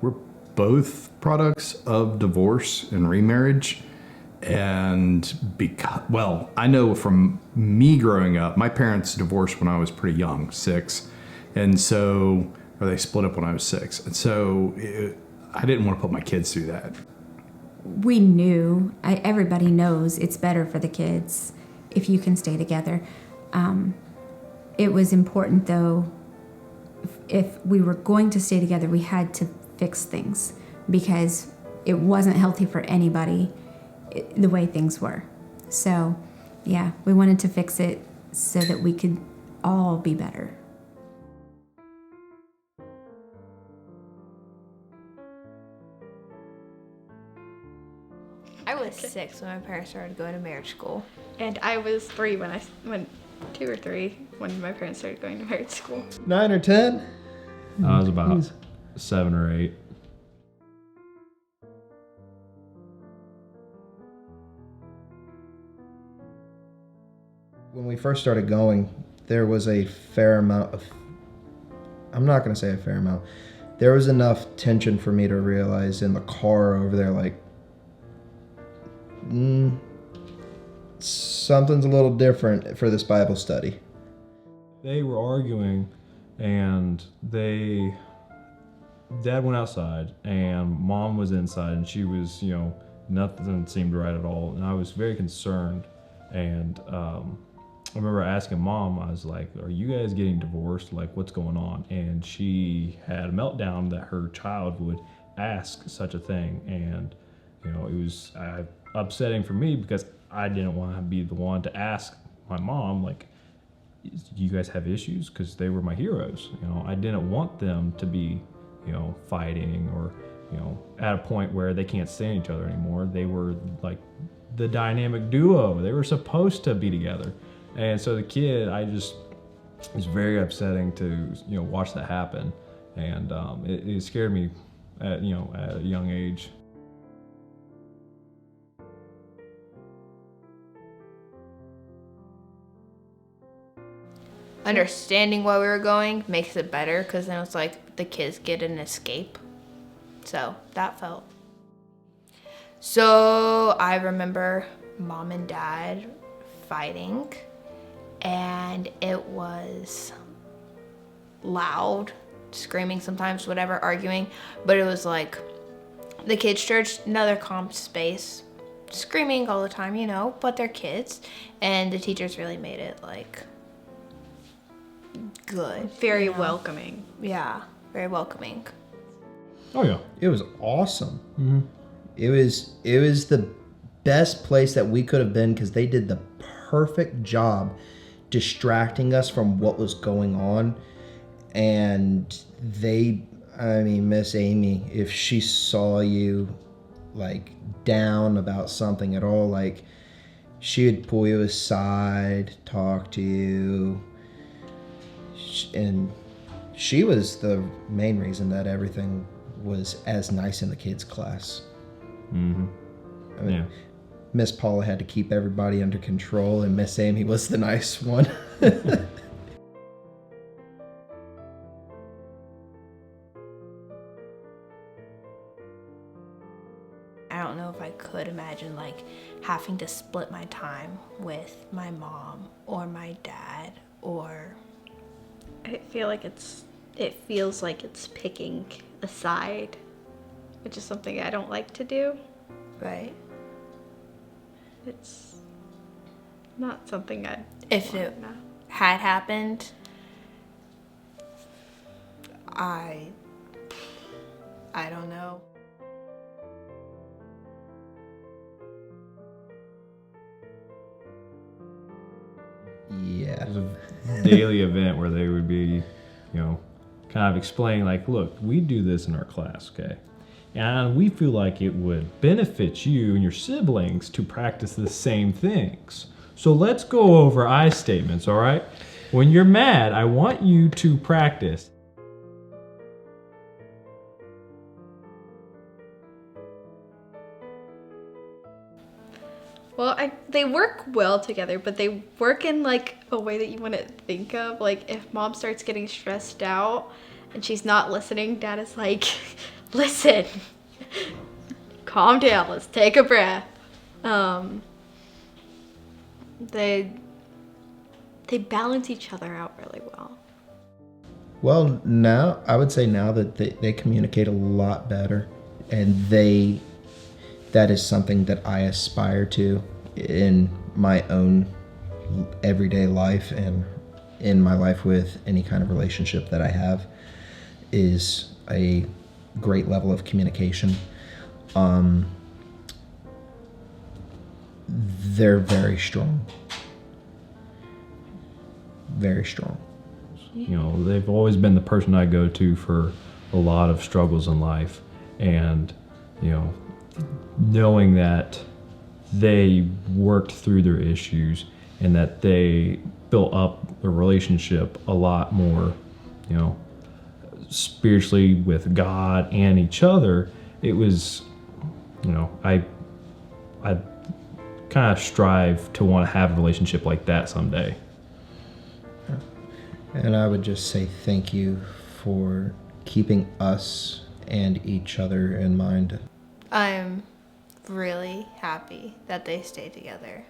we're both products of divorce and remarriage. And I know from me growing up, my parents divorced when I was pretty young, 6. And so, or they split up when I was 6. And so I didn't want to put my kids through that. We knew, everybody knows it's better for the kids if you can stay together. It was important, though, if we were going to stay together, we had to fix things because it wasn't healthy for anybody the way things were. So, yeah, we wanted to fix it so that we could all be better. I was 6 when my parents started going to marriage school. And I was 3 when 2 or 3 when my parents started going to marriage school. 9 or 10? I was about 7 or 8. When we first started going, there was a fair amount of, I'm not going to say a fair amount, there was enough tension for me to realize in the car over there, like, something's a little different for this Bible study. They were arguing, and Dad went outside, and Mom was inside, and she was, nothing seemed right at all, and I was very concerned, and I remember asking Mom, I was like, are you guys getting divorced? Like, what's going on? And she had a meltdown that her child would ask such a thing, and, it was upsetting for me because I didn't want to be the one to ask my mom, like, do you guys have issues? Because they were my heroes. I didn't want them to be, fighting or, at a point where they can't stand each other anymore. They were like the dynamic duo. They were supposed to be together. And so the kid, it was very upsetting to, watch that happen. And it scared me at a young age. Understanding why we were going makes it better because then it's like the kids get an escape. So that felt. So I remember Mom and Dad fighting, and it was loud, screaming sometimes, whatever, arguing, but it was like the kids' church, another calm space, screaming all the time, but they're kids, and the teachers really made it like good. Very welcoming. Yeah, very welcoming. Oh yeah. It was awesome. Mm-hmm. It was the best place that we could have been because they did the perfect job distracting us from what was going on. And Miss Amy, if she saw you like down about something at all, like she would pull you aside, talk to you. And she was the main reason that everything was as nice in the kids' class. Mm-hmm. Yeah. Miss Paula had to keep everybody under control, and Miss Amy was the nice one. I don't know if I could imagine like having to split my time with my mom or my dad or. I feel like it feels like it's picking a side, which is something I don't like to do. Right. It's not something I'd If it had happened, I don't know. Yeah. It was a daily event where they would be, kind of explaining like, look, we do this in our class, okay? And we feel like it would benefit you and your siblings to practice the same things. So let's go over I statements, all right? When you're mad, I want you to practice. Well, they work well together, but they work in like a way that you wouldn't think of. Like if Mom starts getting stressed out and she's not listening, Dad is like listen, calm down, let's take a breath. They balance each other out really well. Well, now I would say now that they communicate a lot better, and that is something that I aspire to in my own everyday life and in my life with any kind of relationship that I have, is a great level of communication. They're very strong. Very strong. You know, they've always been the person I go to for a lot of struggles in life. And, you know, knowing that they worked through their issues and that they built up a relationship a lot more, you know, spiritually with God and each other, it was, you know, I kind of strive to want to have a relationship like that someday. And I would just say thank you for keeping us and each other in mind. I'm really happy that they stay together.